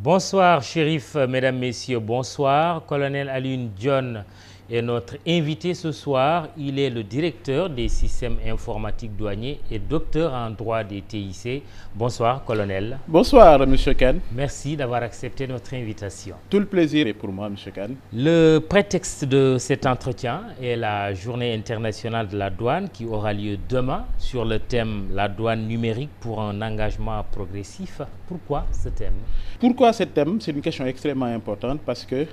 Bonsoir, Chérif, mesdames, messieurs, bonsoir. Colonel Alioune Dione est notre invité ce soir. Il est le directeur des systèmes informatiques douaniers et docteur en droit des TIC. Bonsoir, colonel. Bonsoir, monsieur Kane. Merci d'avoir accepté notre invitation. Tout le plaisir est pour moi, monsieur Kane. Le prétexte de cet entretien est la Journée internationale de la douane qui aura lieu demain sur le thème « La douane numérique pour un engagement progressif ». Pourquoi ce thème? Pourquoi ce thème? C'est une question extrêmement importante parce que,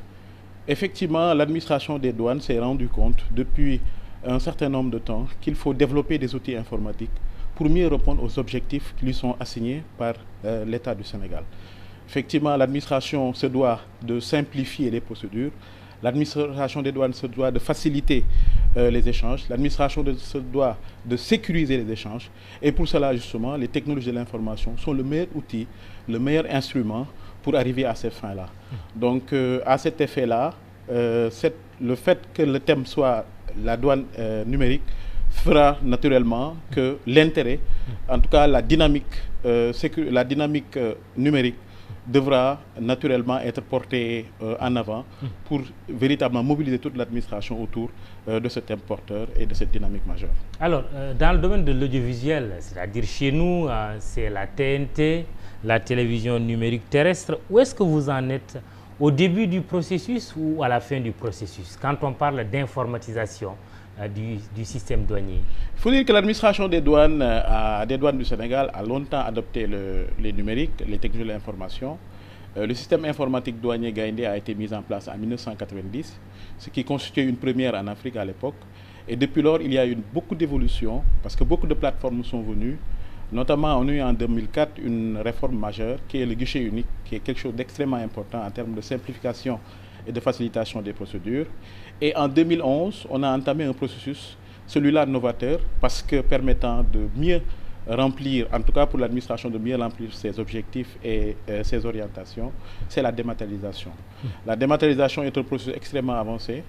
effectivement, l'administration des douanes s'est rendu compte depuis un certain nombre de temps qu'il faut développer des outils informatiques pour mieux répondre aux objectifs qui lui sont assignés par l'État du Sénégal. Effectivement, l'administration se doit de simplifier les procédures. L'administration des douanes se doit de faciliter les échanges. L'administration se doit de sécuriser les échanges. Et pour cela, justement, les technologies de l'information sont le meilleur outil, le meilleur instrument pour arriver à ces fins-là. Donc, à cet effet-là, le fait que le thème soit la douane numérique fera naturellement que l'intérêt, en tout cas la dynamique numérique, devra naturellement être porté en avant pour véritablement mobiliser toute l'administration autour de ce thème porteur et de cette dynamique majeure. Alors, dans le domaine de l'audiovisuel, c'est-à-dire chez nous, c'est la TNT, la télévision numérique terrestre. Où est-ce que vous en êtes au début du processus ou à la fin du processus, quand on parle d'informatisation du système douanier? Il faut dire que l'administration des douanes du Sénégal a longtemps adopté les numériques, les technologies de l'information. Le système informatique douanier Gaïndé a été mis en place en 1990, ce qui constituait une première en Afrique à l'époque. Et depuis lors, il y a eu beaucoup d'évolutions parce que beaucoup de plateformes sont venues. Notamment, on a eu en 2004 une réforme majeure qui est le guichet unique, qui est quelque chose d'extrêmement important en termes de simplification et de facilitation des procédures. Et en 2011, on a entamé un processus, celui-là novateur, parce que permettant de mieux remplir, en tout cas pour l'administration, de mieux remplir ses objectifs et ses orientations, c'est la dématérialisation. La dématérialisation est un processus extrêmement avancé.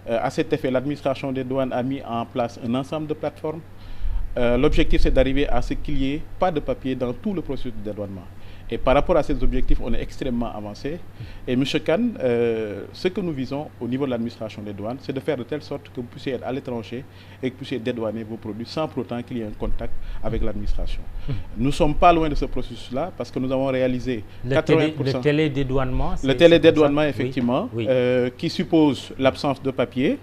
À cet effet, l'administration des douanes a mis en place un ensemble de plateformes. L'objectif, c'est d'arriver à ce qu'il n'y ait pas de papier dans tout le processus de dédouanement. Et par rapport à ces objectifs, on est extrêmement avancé. Et M. Kane, ce que nous visons au niveau de l'administration des douanes, c'est de faire de telle sorte que vous puissiez être à l'étranger et que vous puissiez dédouaner vos produits sans pour autant qu'il y ait un contact avec l'administration. Nous ne sommes pas loin de ce processus-là parce que nous avons réalisé 80%. Le télédédouanement. Le télédédouanement, effectivement, oui. Qui suppose l'absence de papier,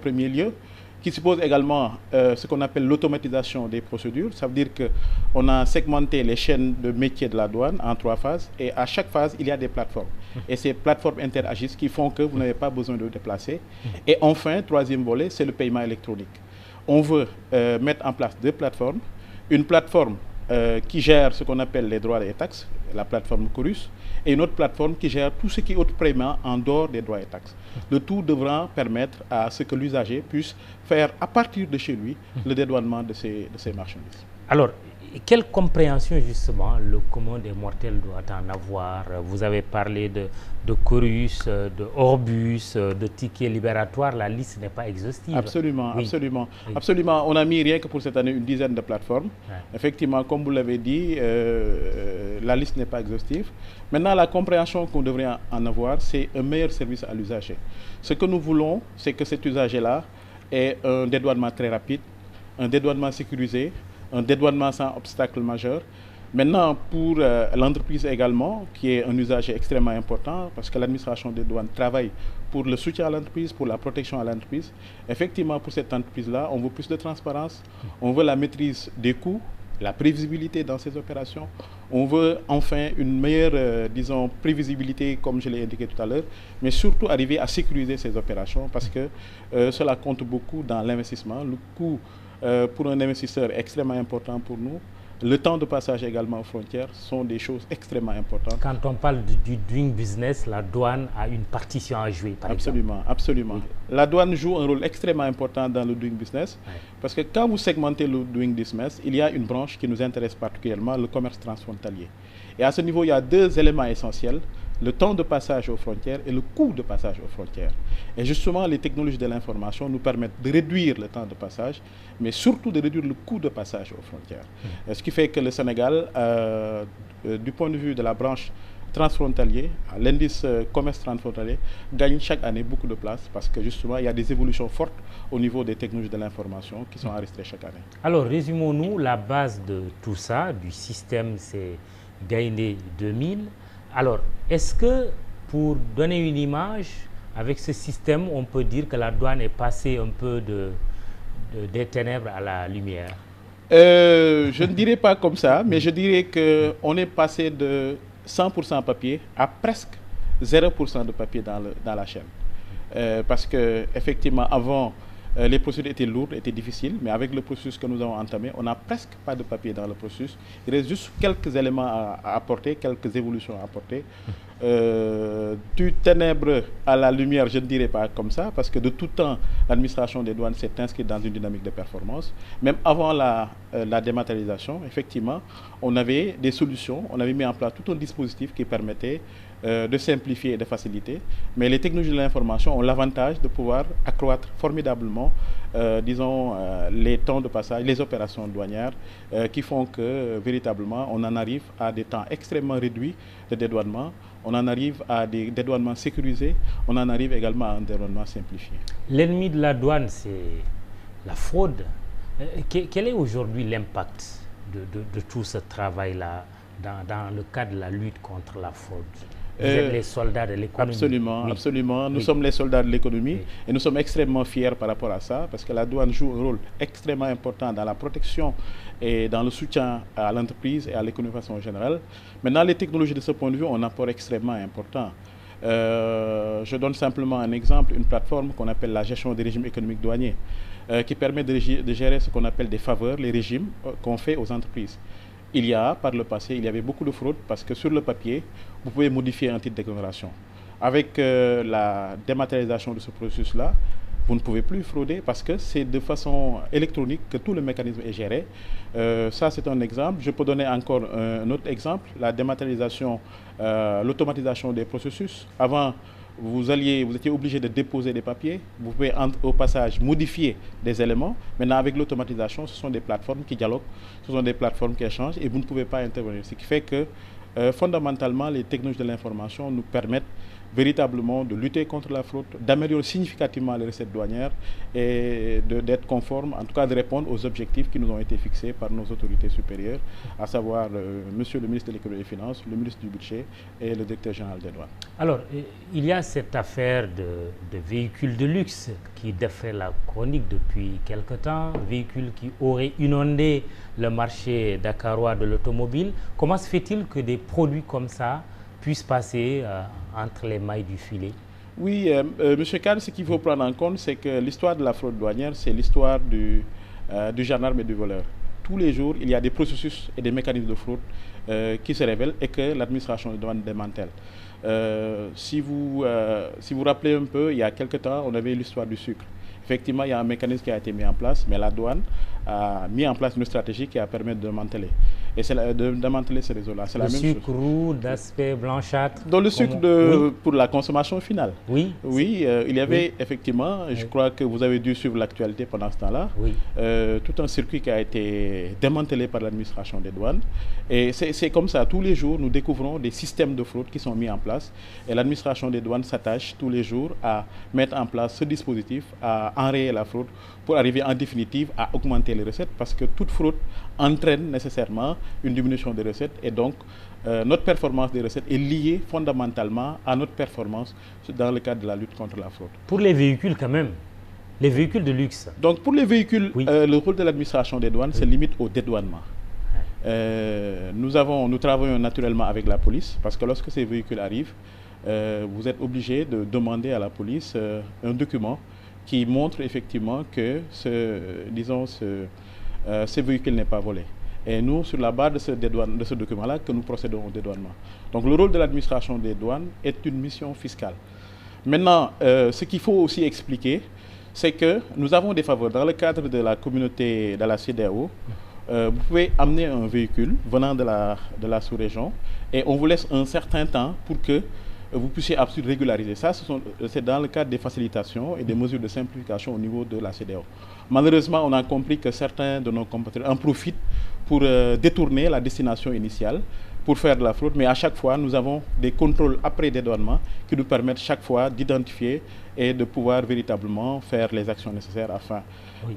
premier lieu, qui suppose également ce qu'on appelle l'automatisation des procédures. Ça veut dire qu'on a segmenté les chaînes de métiers de la douane en 3 phases et à chaque phase, il y a des plateformes. Et ces plateformes interagissent qui font que vous n'avez pas besoin de vous déplacer. Et enfin, troisième volet, c'est le paiement électronique. On veut mettre en place 2 plateformes. Une plateforme qui gère ce qu'on appelle les droits et taxes, la plateforme Chorus, et une autre plateforme qui gère tout ce qui est autre paiement en dehors des droits et taxes. Le tout devra permettre à ce que l'usager puisse faire à partir de chez lui le dédouanement de ces marchandises. Alors, quelle compréhension justement le commun des mortels doit en avoir? Vous avez parlé de Chorus, de Orbus, de tickets libératoires, la liste n'est pas exhaustive. Absolument, oui. absolument. Oui. Absolument. On a mis rien que pour cette année une dizaine de plateformes. Ouais. Effectivement, comme vous l'avez dit, la liste n'est pas exhaustive. Maintenant, la compréhension qu'on devrait en avoir, c'est un meilleur service à l'usager. Ce que nous voulons, c'est que cet usager-là ait un dédouanement très rapide, un dédouanement sécurisé, un dédouanement sans obstacle majeur. Maintenant, pour l'entreprise également, qui est un usager extrêmement important, parce que l'administration des douanes travaille pour le soutien à l'entreprise, pour la protection à l'entreprise. Effectivement, pour cette entreprise-là, on veut plus de transparence, on veut la maîtrise des coûts, la prévisibilité dans ces opérations. On veut enfin une meilleure, prévisibilité, comme je l'ai indiqué tout à l'heure, mais surtout arriver à sécuriser ces opérations, parce que cela compte beaucoup dans l'investissement. Le coût pour un investisseur est extrêmement important pour nous. Le temps de passage également aux frontières sont des choses extrêmement importantes. Quand on parle du doing business, la douane a une partition à jouer, par exemple. Absolument. Oui. La douane joue un rôle extrêmement important dans le doing business, parce que quand vous segmentez le doing business, il y a une branche qui nous intéresse particulièrement, le commerce transfrontalier. Et à ce niveau, il y a 2 éléments essentiels. Le temps de passage aux frontières et le coût de passage aux frontières. Et justement, les technologies de l'information nous permettent de réduire le temps de passage, mais surtout de réduire le coût de passage aux frontières. Ce qui fait que le Sénégal, du point de vue de la branche transfrontalier, l'indice commerce transfrontalier, gagne chaque année beaucoup de place parce que justement, il y a des évolutions fortes au niveau des technologies de l'information qui sont enregistrées chaque année. Alors, résumons-nous, la base de tout ça, du système, c'est Gaïndé 2000. Alors, est-ce que, pour donner une image, avec ce système, on peut dire que la douane est passée un peu des ténèbres à la lumière? Je ne dirais pas comme ça, mais je dirais qu'on est passé de 100% papier à presque 0% de papier dans la chaîne. Parce que effectivement, avant, les procédures étaient lourdes, étaient difficiles, mais avec le processus que nous avons entamé, on n'a presque pas de papier dans le processus. Il reste juste quelques éléments à apporter, quelques évolutions à apporter. Du ténèbre à la lumière, je ne dirais pas comme ça, parce que de tout temps, l'administration des douanes s'est inscrite dans une dynamique de performance. Même avant la dématérialisation, effectivement, on avait des solutions, on avait mis en place tout un dispositif qui permettait de simplifier et de faciliter. Mais les technologies de l'information ont l'avantage de pouvoir accroître formidablement, disons, les temps de passage, les opérations douanières, qui font que, véritablement, on en arrive à des temps extrêmement réduits de dédouanement. On en arrive à des dédouanements sécurisés, on en arrive également à un dédouanement simplifié. L'ennemi de la douane, c'est la fraude. Quel est aujourd'hui l'impact de tout ce travail-là dans le cadre de la lutte contre la fraude? Vous êtes les soldats de l'économie. Absolument, oui. Absolument. Nous oui. sommes les soldats de l'économie oui. Et nous sommes extrêmement fiers par rapport à ça parce que la douane joue un rôle extrêmement important dans la protection et dans le soutien à l'entreprise et à l'économie de façon générale. Maintenant, les technologies de ce point de vue ont un apport extrêmement important. Je donne simplement un exemple, une plateforme qu'on appelle la gestion des régimes économiques douaniers qui permet de gérer ce qu'on appelle des faveurs, les régimes qu'on fait aux entreprises. Par le passé, il y avait beaucoup de fraude parce que sur le papier, vous pouvez modifier un titre d'exonération. Avec la dématérialisation de ce processus-là, vous ne pouvez plus frauder parce que c'est de façon électronique que tout le mécanisme est géré. Ça, c'est un exemple. Je peux donner encore un autre exemple, la dématérialisation, l'automatisation des processus. Avant, vous étiez obligé de déposer des papiers, vous pouvez au passage modifier des éléments. Maintenant, avec l'automatisation, ce sont des plateformes qui dialoguent, ce sont des plateformes qui échangent et vous ne pouvez pas intervenir. Ce qui fait que, fondamentalement, les technologies de l'information nous permettent véritablement de lutter contre la fraude, d'améliorer significativement les recettes douanières et d'être conformes, en tout cas de répondre aux objectifs qui nous ont été fixés par nos autorités supérieures, à savoir Monsieur le ministre de l'Économie et des Finances, le ministre du Budget et le directeur général des douanes. Alors, il y a cette affaire de véhicules de luxe qui défait la chronique depuis quelque temps, véhicules qui auraient inondé le marché dakarois de l'automobile. Comment se fait-il que des produits comme ça puissent passer entre les mailles du filet? Oui, Monsieur Kane, ce qu'il faut prendre en compte, c'est que l'histoire de la fraude douanière, c'est l'histoire du gendarme et du voleur. Tous les jours, il y a des processus et des mécanismes de fraude qui se révèlent et que l'administration des douanes démantèle. Si vous rappelez un peu, il y a quelque temps, on avait l'histoire du sucre. Effectivement, il y a un mécanisme qui a été mis en place, mais la douane a mis en place une stratégie qui a permis de démanteler. Et c'est de démanteler ces réseaux-là. C'est la même chose. Le sucre roux d'aspect blanchâtre. Dans le sucre pour la consommation finale. Oui. Oui, il y avait effectivement, je crois que vous avez dû suivre l'actualité pendant ce temps-là, tout un circuit qui a été démantelé par l'administration des douanes. Et c'est comme ça, tous les jours, nous découvrons des systèmes de fraude qui sont mis en place. Et l'administration des douanes s'attache tous les jours à mettre en place ce dispositif, à enrayer la fraude pour arriver en définitive à augmenter les recettes parce que toute fraude entraîne nécessairement une diminution des recettes et donc notre performance des recettes est liée fondamentalement à notre performance dans le cadre de la lutte contre la fraude. Pour les véhicules quand même, les véhicules de luxe. Donc pour les véhicules, le rôle de l'administration des douanes se limite au dédouanement. Nous travaillons naturellement avec la police parce que lorsque ces véhicules arrivent, vous êtes obligé de demander à la police un document qui montre effectivement que ce véhicule n'est pas volé. Et nous, sur la base de ce document-là, que nous procédons au dédouanement. Donc le rôle de l'administration des douanes est une mission fiscale. Maintenant, ce qu'il faut aussi expliquer, c'est que nous avons des faveurs. Dans le cadre de la communauté de la CEDEAO, vous pouvez amener un véhicule venant de la sous-région et on vous laisse un certain temps pour que vous puissiez absolument régulariser. Ça, c'est dans le cadre des facilitations et des mesures de simplification au niveau de la CEDEAO. Malheureusement, on a compris que certains de nos compatriotes en profitent pour détourner la destination initiale, pour faire de la fraude, mais à chaque fois, nous avons des contrôles après dédouanement qui nous permettent chaque fois d'identifier et de pouvoir véritablement faire les actions nécessaires afin. Oui.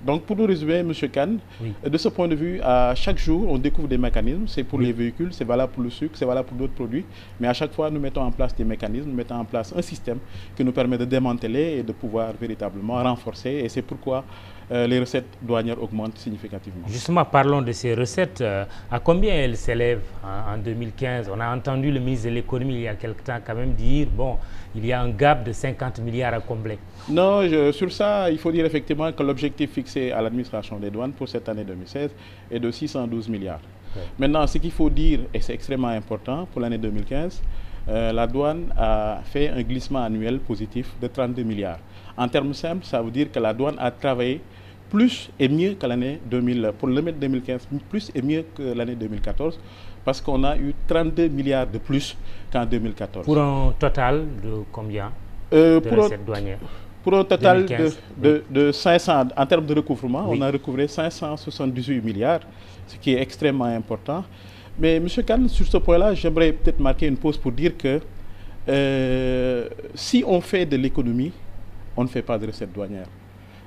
Donc, pour nous résumer, M. Kane, oui. De ce point de vue, à chaque jour, on découvre des mécanismes. C'est pour les véhicules, c'est valable pour le sucre, c'est valable pour d'autres produits. Mais à chaque fois, nous mettons en place des mécanismes, nous mettons en place un système qui nous permet de démanteler et de pouvoir véritablement renforcer. Et c'est pourquoi les recettes douanières augmentent significativement. Justement, parlons de ces recettes. À combien elles s'élèvent en 2015? On a entendu le ministre de l'économie il y a quelque temps quand même dire, bon, il y a un gap de 50 milliards à combler. Non, sur ça, il faut dire effectivement que l'objectif fixé à l'administration des douanes pour cette année 2016 est de 612 milliards. Ouais. Maintenant, ce qu'il faut dire, et c'est extrêmement important pour l'année 2015, la douane a fait un glissement annuel positif de 32 milliards. En termes simples, ça veut dire que la douane a travaillé plus et mieux que l'année 2000, pour l'année 2015, plus et mieux que l'année 2014, parce qu'on a eu 32 milliards de plus qu'en 2014. Pour un total de combien de recettes douanières? Pour un total de 500, en termes de recouvrement, oui. On a recouvré 578 milliards, ce qui est extrêmement important. Mais M. Kane, sur ce point-là, j'aimerais peut-être marquer une pause pour dire que si on fait de l'économie, on ne fait pas de recettes douanières.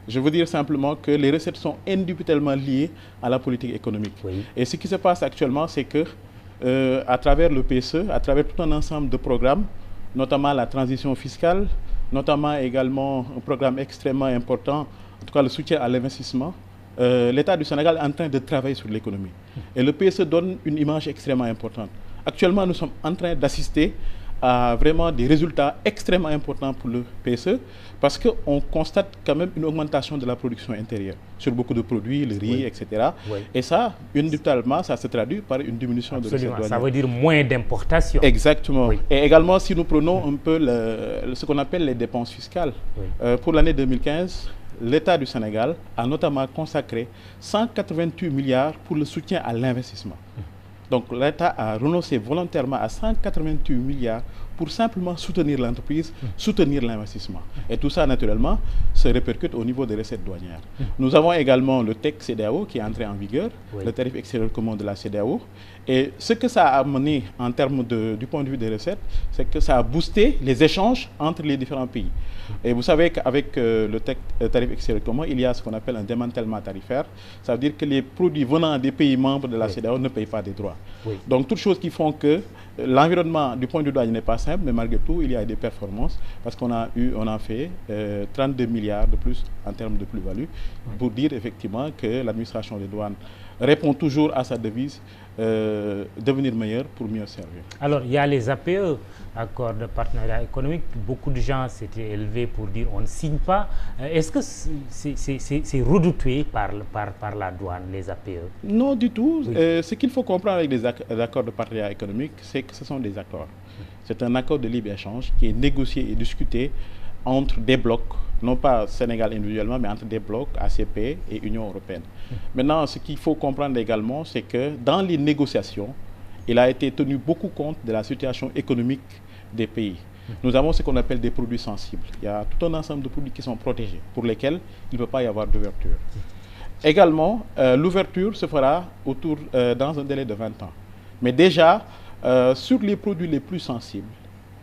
Je veux dire simplement que les recettes sont indubitablement liées à la politique économique. Oui. Et ce qui se passe actuellement, c'est que à travers le PSE, à travers tout un ensemble de programmes, notamment la transition fiscale, notamment également un programme extrêmement important, en tout cas le soutien à l'investissement, l'État du Sénégal est en train de travailler sur l'économie. Et le PSE donne une image extrêmement importante. Actuellement, nous sommes en train d'assister à vraiment des résultats extrêmement importants pour le PSE parce qu'on constate quand même une augmentation de la production intérieure sur beaucoup de produits, le riz, oui. Etc. Oui. Et ça, indubitablement, ça se traduit par une diminution de recettes douanières. Ça veut dire moins d'importation. Exactement. Oui. Et également, si nous prenons un peu ce qu'on appelle les dépenses fiscales, oui. Pour l'année 2015, l'État du Sénégal a notamment consacré 188 milliards pour le soutien à l'investissement. Donc l'État a renoncé volontairement à 188 milliards pour simplement soutenir l'entreprise, soutenir l'investissement. Et tout ça, naturellement, se répercute au niveau des recettes douanières. Nous avons également le TEC CEDEAO qui est entré en vigueur, oui. Le tarif extérieur commun de la CEDEAO. Et ce que ça a amené en termes du point de vue des recettes, c'est que ça a boosté les échanges entre les différents pays. Et vous savez qu'avec le tarif extérieur commun, il y a ce qu'on appelle un démantèlement tarifaire. Ça veut dire que les produits venant des pays membres de la CEDEAO ne payent pas des droits. Oui. Donc, toutes choses qui font que l'environnement du point de vue douanier n'est pas simple, mais malgré tout, il y a des performances parce qu'on a fait 32 milliards de plus en termes de plus-value pour dire effectivement que l'administration des douanes répond toujours à sa devise devenir meilleur pour mieux servir. Alors, il y a les APE, accords de partenariat économique. Beaucoup de gens s'étaient élevés pour dire on ne signe pas. Est-ce que c'est redouté par la douane, les APE? Non, du tout. Oui. Ce qu'il faut comprendre avec les accords de partenariat économique, c'est que ce sont des accords. C'est un accord de libre-échange qui est négocié et discuté entre des blocs, non pas Sénégal individuellement, mais entre des blocs ACP et Union européenne. Maintenant, ce qu'il faut comprendre également, c'est que dans les négociations, il a été tenu beaucoup compte de la situation économique des pays. Nous avons ce qu'on appelle des produits sensibles. Il y a tout un ensemble de produits qui sont protégés, pour lesquels il ne peut pas y avoir d'ouverture. Également, l'ouverture se fera dans un délai de 20 ans. Mais déjà, sur les produits les plus sensibles,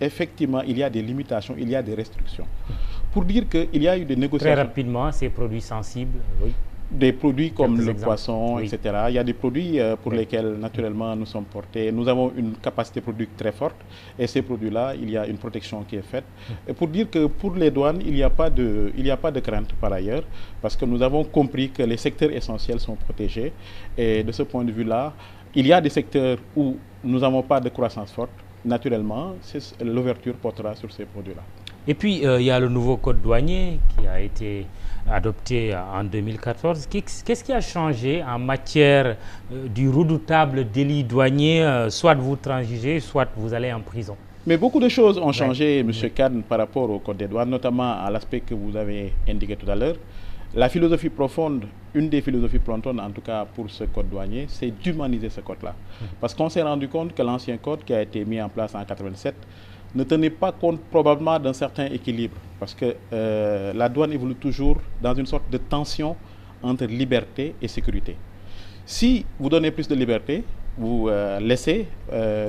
effectivement, il y a des limitations, il y a des restrictions. Pour dire qu'il y a eu des négociations... Très rapidement, ces produits sensibles, oui. Des produits comme le poisson, oui. Etc. Il y a des produits pour oui. Lesquels, naturellement, nous sommes portés. Nous avons une capacité produite très forte. Et ces produits-là, il y a une protection qui est faite. Et pour dire que pour les douanes, il n'y a pas de crainte par ailleurs. Parce que nous avons compris que les secteurs essentiels sont protégés. Et de ce point de vue-là, il y a des secteurs où nous n'avons pas de croissance forte. Naturellement, l'ouverture portera sur ces produits-là. Et puis, il y a le nouveau code douanier qui a été adopté en 2014. Qu'est-ce qui a changé en matière du redoutable délit douanier? Soit vous transigez, soit vous allez en prison. Mais beaucoup de choses ont changé, M. Kane, par rapport au code des douanes, notamment à l'aspect que vous avez indiqué tout à l'heure. La philosophie profonde, une des philosophies profondes, en tout cas pour ce code douanier, c'est d'humaniser ce code-là. Parce qu'on s'est rendu compte que l'ancien code qui a été mis en place en 1987 ne tenait pas compte probablement d'un certain équilibre. Parce que la douane évolue toujours dans une sorte de tension entre liberté et sécurité. Si vous donnez plus de liberté, vous laissez,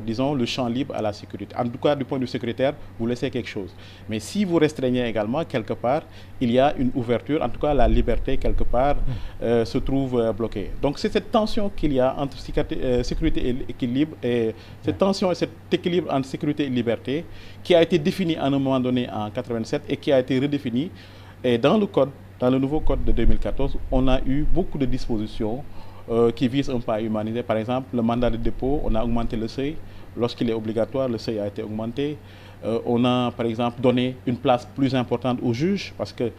disons, le champ libre à la sécurité. En tout cas, du point de vue sécuritaire, vous laissez quelque chose. Mais si vous restreignez également, quelque part, il y a une ouverture, en tout cas, la liberté, quelque part, se trouve bloquée. Donc, c'est cette tension qu'il y a entre sécurité et équilibre, et cette tension et cet équilibre entre sécurité et liberté, qui a été définie à un moment donné en 87 et qui a été redéfinie. Et dans le code, dans le nouveau code de 2014, on a eu beaucoup de dispositions qui visent un peu à humaniser. Par exemple, le mandat de dépôt, on a augmenté le seuil. Lorsqu'il est obligatoire, le seuil a été augmenté. On a, par exemple, donné une place plus importante aux juges, parce que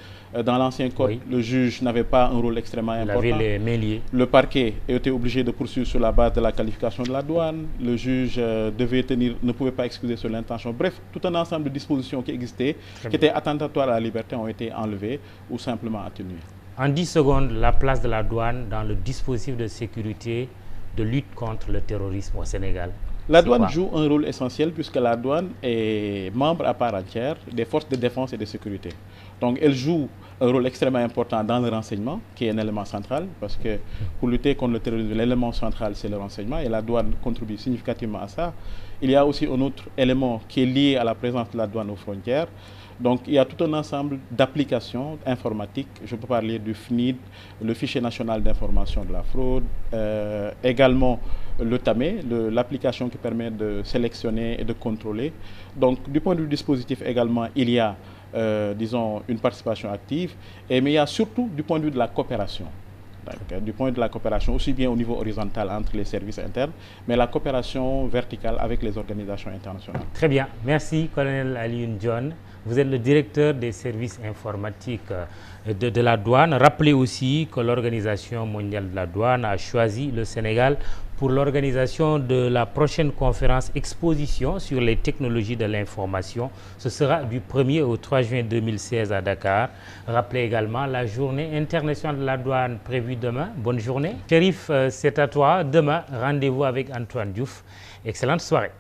dans l'ancien code, le juge n'avait pas un rôle extrêmement important. Il avait les mains liées. Le parquet était obligé de poursuivre sur la base de la qualification de la douane. Le juge ne pouvait pas excuser sur l'intention. Bref, tout un ensemble de dispositions qui existaient, qui étaient attentatoires à la liberté, ont été enlevées ou simplement atténuées. En 10 secondes, la place de la douane dans le dispositif de sécurité de lutte contre le terrorisme au Sénégal. La douane joue un rôle essentiel puisque la douane est membre à part entière des forces de défense et de sécurité. Donc elle joue un rôle extrêmement important dans le renseignement, qui est un élément central, parce que pour lutter contre le terrorisme, l'élément central c'est le renseignement et la douane contribue significativement à ça. Il y a aussi un autre élément qui est lié à la présence de la douane aux frontières. Donc il y a tout un ensemble d'applications informatiques. Je peux parler du FNID, le fichier national d'information de la fraude, également le TAME, l'application qui permet de sélectionner et de contrôler. Donc du point de vue du dispositif également, il y a, disons, une participation active, mais il y a surtout du point de vue de la coopération. Du point de vue de la coopération, aussi bien au niveau horizontal entre les services internes, mais la coopération verticale avec les organisations internationales. Très bien, merci Colonel Alioune John. Vous êtes le directeur des services informatiques de la douane. Rappelez aussi que l'Organisation mondiale de la douane a choisi le Sénégal pour l'organisation de la prochaine conférence exposition sur les technologies de l'information. Ce sera du 1er au 3 juin 2016 à Dakar. Rappelez également la journée internationale de la douane prévue demain. Bonne journée. Chérif, c'est à toi. Demain, rendez-vous avec Antoine Diouf. Excellente soirée.